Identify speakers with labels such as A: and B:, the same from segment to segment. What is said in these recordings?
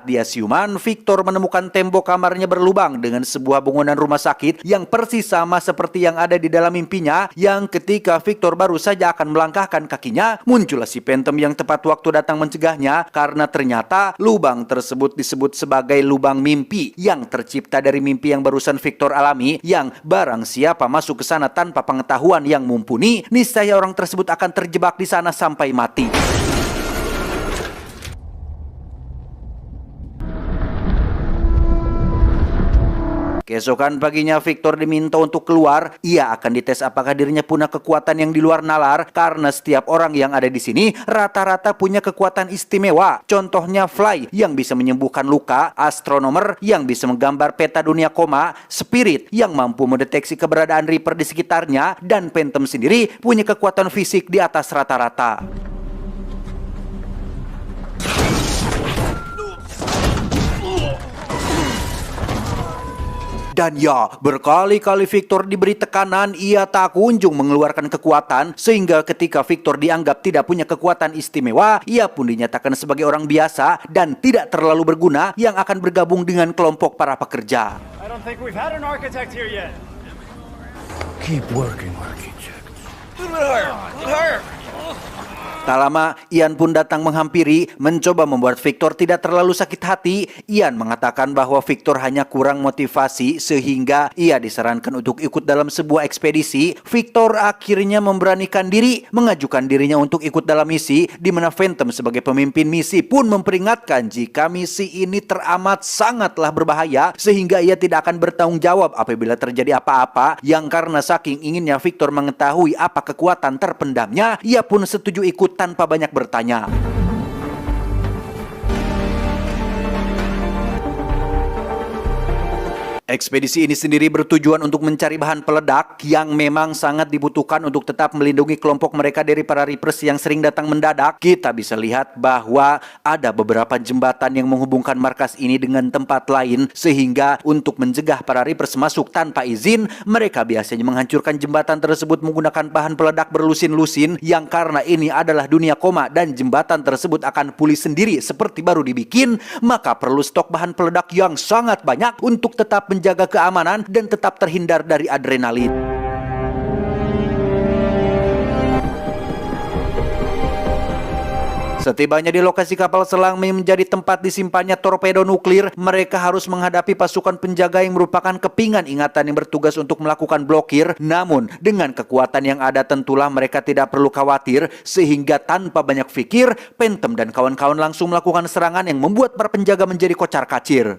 A: Saat dia siuman, Victor menemukan tembok kamarnya berlubang dengan sebuah bangunan rumah sakit yang persis sama seperti yang ada di dalam mimpinya, yang ketika Victor baru saja akan melangkahkan kakinya, muncullah si Phantom yang tepat waktu datang mencegahnya karena ternyata lubang tersebut disebut sebagai lubang mimpi yang tercipta dari mimpi yang barusan Victor alami, yang barang siapa masuk ke sana tanpa pengetahuan yang mumpuni, niscaya orang tersebut akan terjebak di sana sampai mati. Keesokan paginya Victor diminta untuk keluar. Ia akan dites apakah dirinya punya kekuatan yang di luar nalar, karena setiap orang yang ada di sini rata-rata punya kekuatan istimewa. Contohnya Fly yang bisa menyembuhkan luka, Astronomer yang bisa menggambar peta dunia koma, Spirit yang mampu mendeteksi keberadaan Reaper di sekitarnya, dan Phantom sendiri punya kekuatan fisik di atas rata-rata. Dan ya, berkali-kali Victor diberi tekanan, ia tak kunjung mengeluarkan kekuatan, sehingga ketika Victor dianggap tidak punya kekuatan istimewa, ia pun dinyatakan sebagai orang biasa dan tidak terlalu berguna yang akan bergabung dengan kelompok para pekerja.
B: I don't think we've had an architect here yet.
C: Keep working, architect.
A: Tak lama, Ian pun datang menghampiri, mencoba membuat Victor tidak terlalu sakit hati. Ian mengatakan bahwa Victor hanya kurang motivasi sehingga ia disarankan untuk ikut dalam sebuah ekspedisi. Victor akhirnya memberanikan diri, mengajukan dirinya untuk ikut dalam misi, di mana Phantom sebagai pemimpin misi pun memperingatkan jika misi ini teramat sangatlah berbahaya, sehingga ia tidak akan bertanggung jawab apabila terjadi apa-apa. Yang karena saking inginnya Victor mengetahui apa kekuatan terpendamnya, ia pun setuju ikut tanpa banyak bertanya. Ekspedisi ini sendiri bertujuan untuk mencari bahan peledak yang memang sangat dibutuhkan untuk tetap melindungi kelompok mereka dari para Reapers yang sering datang mendadak. Kita bisa lihat bahwa ada beberapa jembatan yang menghubungkan markas ini dengan tempat lain, sehingga untuk mencegah para Reapers masuk tanpa izin, mereka biasanya menghancurkan jembatan tersebut menggunakan bahan peledak berlusin-lusin, yang karena ini adalah dunia koma dan jembatan tersebut akan pulih sendiri seperti baru dibikin, maka perlu stok bahan peledak yang sangat banyak untuk tetap menjaga keamanan dan tetap terhindar dari adrenalin. Setibanya di lokasi kapal selam menjadi tempat disimpannya torpedo nuklir, mereka harus menghadapi pasukan penjaga yang merupakan kepingan ingatan yang bertugas untuk melakukan blokir. Namun, dengan kekuatan yang ada tentulah mereka tidak perlu khawatir, sehingga tanpa banyak pikir, Phantom dan kawan-kawan langsung melakukan serangan yang membuat para penjaga menjadi kocar-kacir.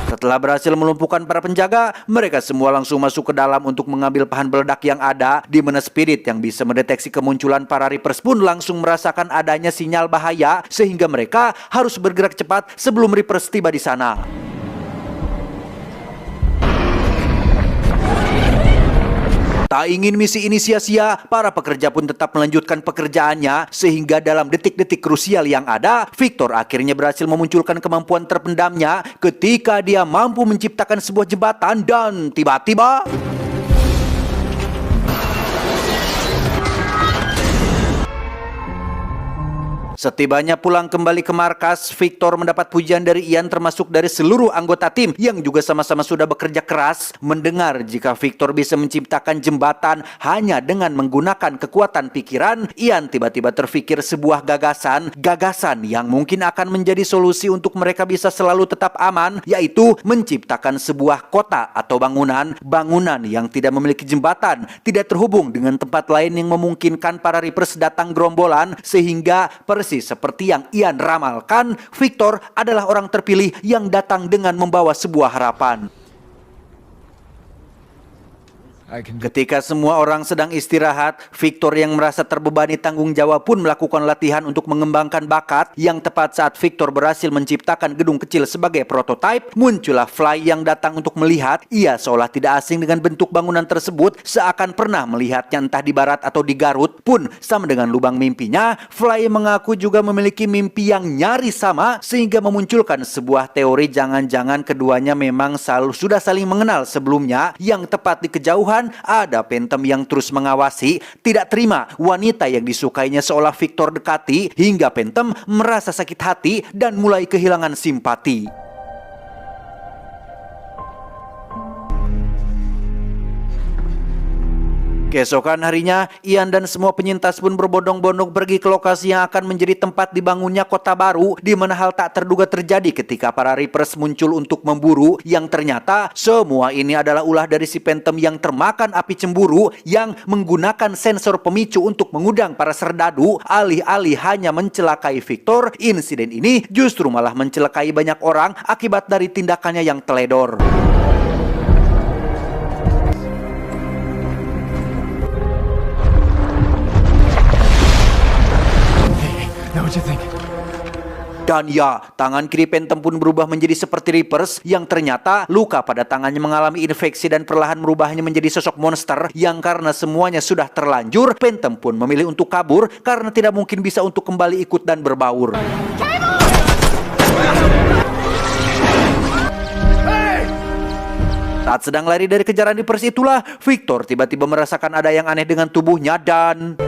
A: Setelah berhasil melumpuhkan para penjaga, mereka semua langsung masuk ke dalam untuk mengambil bahan peledak yang ada, di mana Spirit yang bisa mendeteksi kemunculan para Reapers pun langsung merasakan adanya sinyal bahaya, sehingga mereka harus bergerak cepat sebelum Reapers tiba di sana. Tak ingin misi ini sia-sia, para pekerja pun tetap melanjutkan pekerjaannya, sehingga dalam detik-detik krusial yang ada, Victor akhirnya berhasil memunculkan kemampuan terpendamnya ketika dia mampu menciptakan sebuah jembatan dan tiba-tiba setibanya pulang kembali ke markas, Victor mendapat pujian dari Ian termasuk dari seluruh anggota tim yang juga sama-sama sudah bekerja keras. Mendengar jika Victor bisa menciptakan jembatan hanya dengan menggunakan kekuatan pikiran, Ian tiba-tiba terfikir sebuah gagasan yang mungkin akan menjadi solusi untuk mereka bisa selalu tetap aman, yaitu menciptakan sebuah kota atau bangunan yang tidak memiliki jembatan, tidak terhubung dengan tempat lain yang memungkinkan para Reapers datang gerombolan, sehingga persis seperti yang Ian ramalkan, Victor adalah orang terpilih yang datang dengan membawa sebuah harapan.
C: I can.
A: Ketika semua orang sedang istirahat, Victor yang merasa terbebani tanggung jawab pun melakukan latihan untuk mengembangkan bakat. Yang tepat saat Victor berhasil menciptakan gedung kecil sebagai prototipe, muncullah Fly yang datang untuk melihat. Ia seolah tidak asing dengan bentuk bangunan tersebut, seakan pernah melihatnya entah di barat atau di Garut. Pun sama dengan lubang mimpinya, Fly mengaku juga memiliki mimpi yang nyaris sama, sehingga memunculkan sebuah teori jangan-jangan keduanya memang sudah saling mengenal sebelumnya. Yang tepat di kejauhan ada Phantom yang terus mengawasi. Tidak terima wanita yang disukainya seolah Victor dekati, hingga Phantom merasa sakit hati dan mulai kehilangan simpati. Keesokan harinya, Ian dan semua penyintas pun berbondong-bondong pergi ke lokasi yang akan menjadi tempat dibangunnya kota baru, di mana hal tak terduga terjadi ketika para Reapers muncul untuk memburu, yang ternyata semua ini adalah ulah dari si Phantom yang termakan api cemburu, yang menggunakan sensor pemicu untuk mengundang para serdadu. Alih-alih hanya mencelakai Victor, insiden ini justru malah mencelakai banyak orang akibat dari tindakannya yang teledor.
C: Now what you think?
A: Dan ya, tangan kiri Phantom pun berubah menjadi seperti Reapers, yang ternyata luka pada tangannya mengalami infeksi dan perlahan merubahnya menjadi sosok monster, yang karena semuanya sudah terlanjur, Phantom pun memilih untuk kabur karena tidak mungkin bisa untuk kembali ikut dan berbaur. Saat sedang lari dari kejaran Reapers itulah, Victor tiba-tiba merasakan ada yang aneh dengan tubuhnya dan...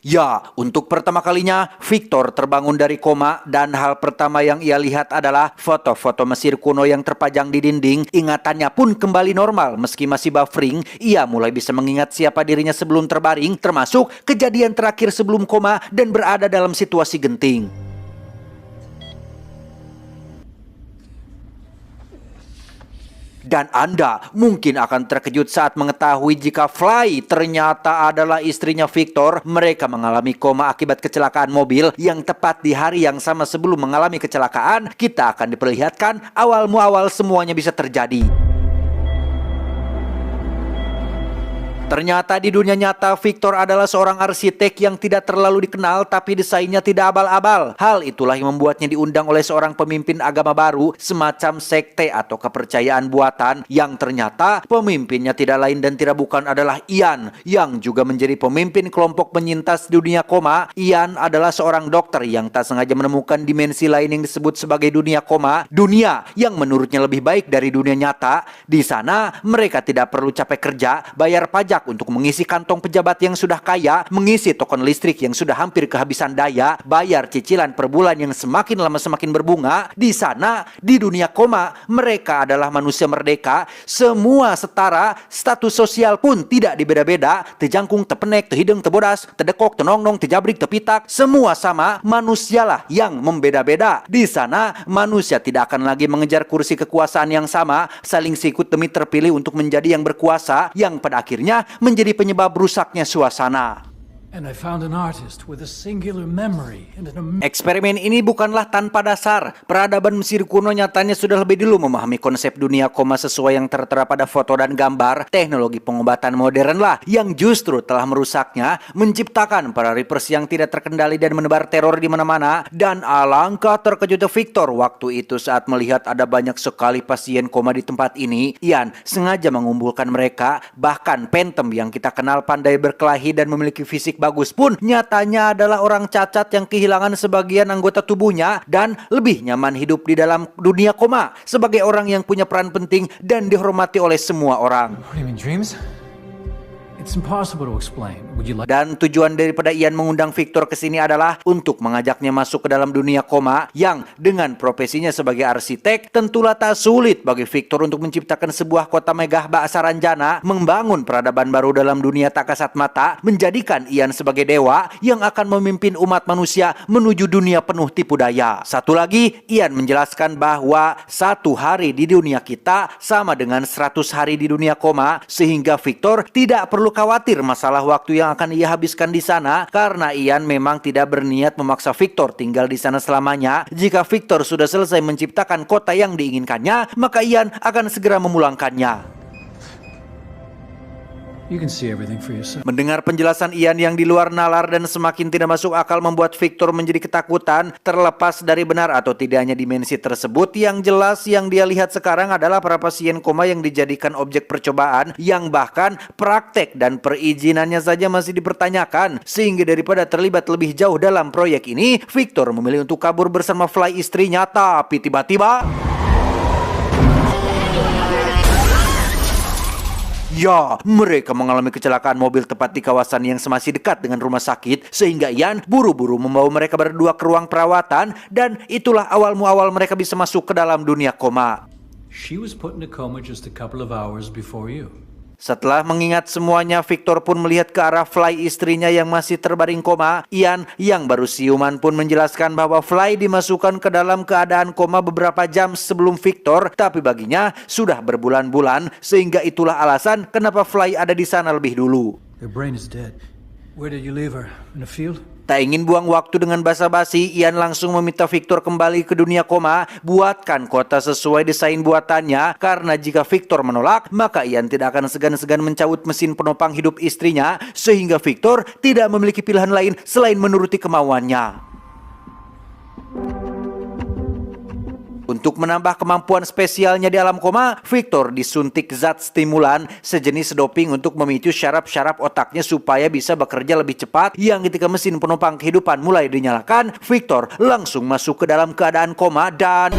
A: Ya, untuk pertama kalinya Victor terbangun dari koma dan hal pertama yang ia lihat adalah foto-foto Mesir kuno yang terpajang di dinding. Ingatannya pun kembali normal meski masih buffering. Ia mulai bisa mengingat siapa dirinya sebelum terbaring, termasuk kejadian terakhir sebelum koma dan berada dalam situasi genting. Dan Anda mungkin akan terkejut saat mengetahui jika Fly ternyata adalah istrinya Victor. Mereka mengalami koma akibat kecelakaan mobil yang tepat di hari yang sama sebelum mengalami kecelakaan. Kita akan diperlihatkan awal muawal semuanya bisa terjadi. Ternyata di dunia nyata, Victor adalah seorang arsitek yang tidak terlalu dikenal, tapi desainnya tidak abal-abal. Hal itulah yang membuatnya diundang oleh seorang pemimpin agama baru, semacam sekte atau kepercayaan buatan, yang ternyata pemimpinnya tidak lain dan tidak bukan adalah Ian, yang juga menjadi pemimpin kelompok penyintas dunia koma. Ian adalah seorang dokter yang tak sengaja menemukan dimensi lain yang disebut sebagai dunia koma, dunia yang menurutnya lebih baik dari dunia nyata. Di sana, mereka tidak perlu capek kerja, bayar pajak untuk mengisi kantong pejabat yang sudah kaya, mengisi token listrik yang sudah hampir kehabisan daya, bayar cicilan per bulan yang semakin lama semakin berbunga. Di sana, di dunia koma, mereka adalah manusia merdeka, semua setara, status sosial pun tidak dibeda-beda, tejangkung, tepenek, tehideng, tebodas, tedekok, tenongnong, tejabrik, tepitak, semua sama, manusialah yang membeda-beda. Di sana, manusia tidak akan lagi mengejar kursi kekuasaan yang sama, saling sikut demi terpilih untuk menjadi yang berkuasa, yang pada akhirnya menjadi penyebab rusaknya suasana.
C: And I found an artist with a singular memory and an
A: Eksperimen ini bukanlah tanpa dasar. Peradaban Mesir kuno nyatanya sudah lebih dulu memahami konsep dunia koma sesuai yang tertera pada foto dan gambar. Teknologi pengobatan modern lah yang justru telah merusaknya, menciptakan para Reapers yang tidak terkendali dan menebar teror di mana-mana. Dan alangkah terkejutnya Victor waktu itu saat melihat ada banyak sekali pasien koma di tempat ini. Ian sengaja mengumpulkan mereka, bahkan Phantom yang kita kenal pandai berkelahi dan memiliki fisik bagus pun nyatanya adalah orang cacat yang kehilangan sebagian anggota tubuhnya dan lebih nyaman hidup di dalam dunia koma sebagai orang yang punya peran penting dan dihormati oleh semua orang.
C: What do you mean, dreams? It's impossible to explain. Would you like...
A: Dan tujuan daripada Ian mengundang Victor ke sini adalah untuk mengajaknya masuk ke dalam dunia koma yang dengan profesinya sebagai arsitek tentulah tak sulit bagi Victor untuk menciptakan sebuah kota megah bak saranjana, membangun peradaban baru dalam dunia tak kasat mata, menjadikan Ian sebagai dewa yang akan memimpin umat manusia menuju dunia penuh tipu daya. Satu lagi, Ian menjelaskan bahwa 1 hari di dunia kita sama dengan 100 hari di dunia koma, sehingga Victor tidak perlu khawatir masalah waktu yang akan ia habiskan di sana karena Ian memang tidak berniat memaksa Victor tinggal di sana selamanya. Jika Victor sudah selesai menciptakan kota yang diinginkannya, maka Ian akan segera memulangkannya.
C: You can see everything for yourself.
A: Mendengar penjelasan Ian yang di luar nalar dan semakin tidak masuk akal membuat Victor menjadi ketakutan. Terlepas dari benar atau tidaknya dimensi tersebut, yang jelas yang dia lihat sekarang adalah para pasien koma yang dijadikan objek percobaan, yang bahkan praktek dan perizinannya saja masih dipertanyakan. Sehingga daripada terlibat lebih jauh dalam proyek ini, Victor memilih untuk kabur bersama Fly istrinya. Tapi tiba-tiba, ya, mereka mengalami kecelakaan mobil tepat di kawasan yang masih dekat dengan rumah sakit, sehingga Ian buru-buru membawa mereka berdua ke ruang perawatan, dan itulah awal muawal mereka bisa masuk ke dalam dunia koma.
C: She was put in a coma just a couple of hours before you.
A: Setelah mengingat semuanya, Victor pun melihat ke arah Fly istrinya yang masih terbaring koma. Ian yang baru siuman pun menjelaskan bahwa Fly dimasukkan ke dalam keadaan koma beberapa jam sebelum Victor, tapi baginya sudah berbulan-bulan, sehingga itulah alasan kenapa Fly ada di sana lebih dulu.
C: Her brain is dead. Where did you leave her? In a field?
A: Tak ingin buang waktu dengan basa-basi, Ian langsung meminta Victor kembali ke dunia koma, buatkan kota sesuai desain buatannya, karena jika Victor menolak, maka Ian tidak akan segan-segan mencabut mesin penopang hidup istrinya, sehingga Victor tidak memiliki pilihan lain selain menuruti kemauannya. Untuk menambah kemampuan spesialnya di alam koma, Victor disuntik zat stimulan sejenis doping untuk memicu syaraf-syaraf otaknya supaya bisa bekerja lebih cepat, yang ketika mesin penopang kehidupan mulai dinyalakan, Victor langsung masuk ke dalam keadaan koma dan...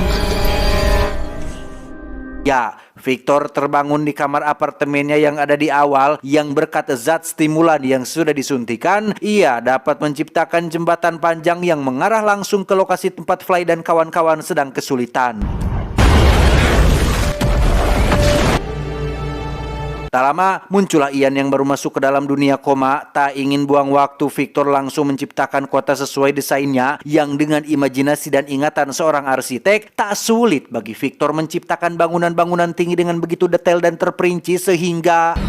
A: ya, Victor terbangun di kamar apartemennya yang ada di awal, yang berkat zat stimulan yang sudah disuntikan, ia dapat menciptakan jembatan panjang yang mengarah langsung ke lokasi tempat Fly dan kawan-kawan sedang kesulitan. Tak lama, muncullah Ian yang baru masuk ke dalam dunia koma. Tak ingin buang waktu, Victor langsung menciptakan kota sesuai desainnya, yang dengan imajinasi dan ingatan seorang arsitek, tak sulit bagi Victor menciptakan bangunan-bangunan tinggi dengan begitu detail dan terperinci sehingga...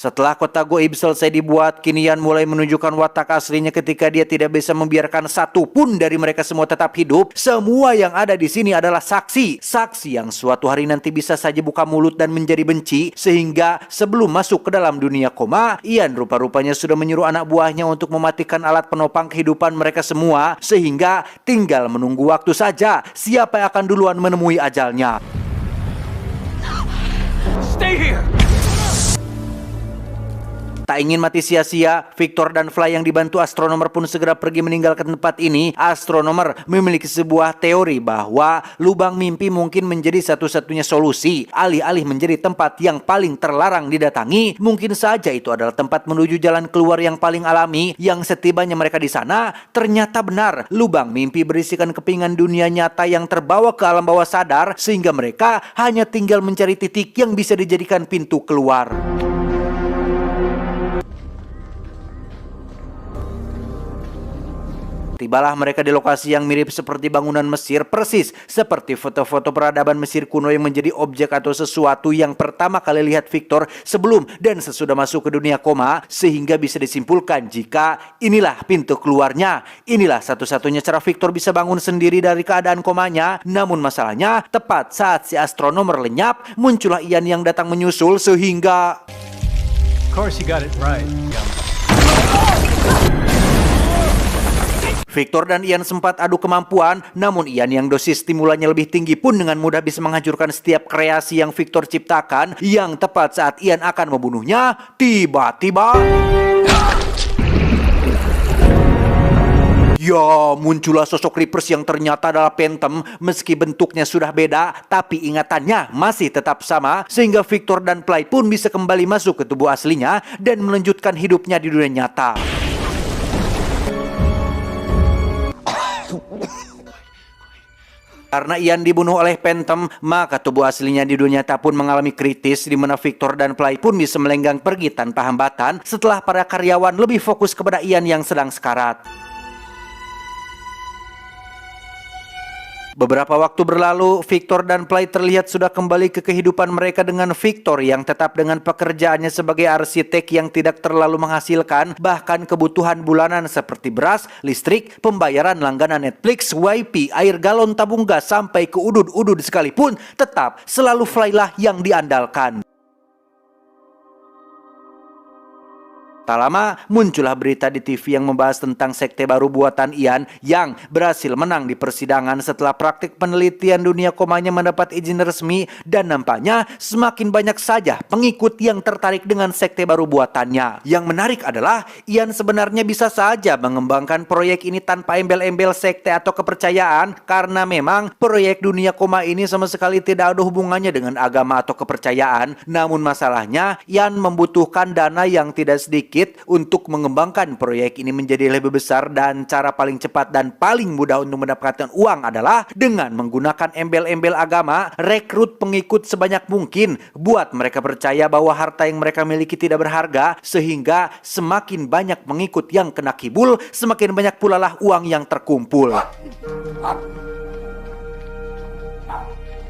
A: setelah kota goib selesai dibuat, kini Ian mulai menunjukkan watak aslinya ketika dia tidak bisa membiarkan satu pun dari mereka semua tetap hidup. Semua yang ada di sini adalah saksi. Saksi yang suatu hari nanti bisa saja buka mulut dan menjadi benci. Sehingga sebelum masuk ke dalam dunia koma, Ian rupa-rupanya sudah menyuruh anak buahnya untuk mematikan alat penopang kehidupan mereka semua. Sehingga tinggal menunggu waktu saja siapa yang akan duluan menemui ajalnya.
B: Stay here!
A: Tak ingin mati sia-sia, Victor dan Fly yang dibantu astronomer pun segera pergi meninggalkan tempat ini. Astronomer memiliki sebuah teori bahwa lubang mimpi mungkin menjadi satu-satunya solusi. Alih-alih menjadi tempat yang paling terlarang didatangi, mungkin saja itu adalah tempat menuju jalan keluar yang paling alami, yang setibanya mereka di sana, ternyata benar. Lubang mimpi berisikan kepingan dunia nyata yang terbawa ke alam bawah sadar, sehingga mereka hanya tinggal mencari titik yang bisa dijadikan pintu keluar. Tibalah mereka di lokasi yang mirip seperti bangunan Mesir, persis seperti foto-foto peradaban Mesir kuno yang menjadi objek atau sesuatu yang pertama kali lihat Victor sebelum dan sesudah masuk ke dunia koma, sehingga bisa disimpulkan jika inilah pintu keluarnya. Inilah satu-satunya cara Victor bisa bangun sendiri dari keadaan komanya. Namun masalahnya, tepat saat si astronomer lenyap, muncullah Ian yang datang menyusul sehingga...
C: Of course you got it right.
A: Victor dan Ian sempat adu kemampuan, namun Ian yang dosis stimulannya lebih tinggi pun dengan mudah bisa menghancurkan setiap kreasi yang Victor ciptakan. Yang tepat saat Ian akan membunuhnya, tiba-tiba... ya, muncullah sosok Reapers yang ternyata adalah Phantom. Meski bentuknya sudah beda, tapi ingatannya masih tetap sama, sehingga Victor dan Fly pun bisa kembali masuk ke tubuh aslinya dan melanjutkan hidupnya di dunia nyata. Karena Ian dibunuh oleh Phantom, maka tubuh aslinya di dunia nyata pun mengalami kritis, di mana Victor dan Fly pun bisa melenggang pergi tanpa hambatan setelah para karyawan lebih fokus kepada Ian yang sedang sekarat. Beberapa waktu berlalu, Victor dan Play terlihat sudah kembali ke kehidupan mereka dengan Victor yang tetap dengan pekerjaannya sebagai arsitek yang tidak terlalu menghasilkan, bahkan kebutuhan bulanan seperti beras, listrik, pembayaran langganan Netflix, WiFi, air galon tabung gas sampai ke udud-udud sekalipun, tetap selalu Fly lah yang diandalkan. Tak lama, muncullah berita di TV yang membahas tentang sekte baru buatan Ian yang berhasil menang di persidangan setelah praktik penelitian dunia komanya mendapat izin resmi, dan nampaknya semakin banyak saja pengikut yang tertarik dengan sekte baru buatannya. Yang menarik adalah Ian sebenarnya bisa saja mengembangkan proyek ini tanpa embel-embel sekte atau kepercayaan, karena memang proyek dunia koma ini sama sekali tidak ada hubungannya dengan agama atau kepercayaan. Namun masalahnya, Ian membutuhkan dana yang tidak sedikit untuk mengembangkan proyek ini menjadi lebih besar, dan cara paling cepat dan paling mudah untuk mendapatkan uang adalah dengan menggunakan embel-embel agama. Rekrut pengikut sebanyak mungkin, buat mereka percaya bahwa harta yang mereka miliki tidak berharga, sehingga semakin banyak pengikut yang kena kibul, semakin banyak pula lah uang yang terkumpul.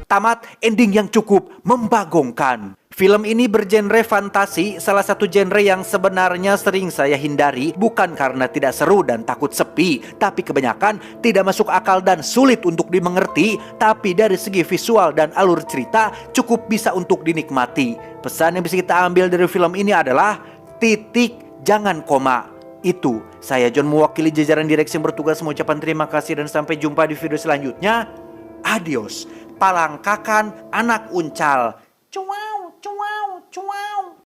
A: Tamat ending yang cukup membagongkan. Film ini bergenre fantasi, salah satu genre yang sebenarnya sering saya hindari, bukan karena tidak seru dan takut sepi, tapi kebanyakan tidak masuk akal dan sulit untuk dimengerti. Tapi dari segi visual dan alur cerita cukup bisa untuk dinikmati. Pesan yang bisa kita ambil dari film ini adalah titik, jangan koma. Itu saya John, mewakili jajaran direksi yang bertugas, mengucapkan terima kasih dan sampai jumpa di video selanjutnya. Adios, palangkakan anak uncal.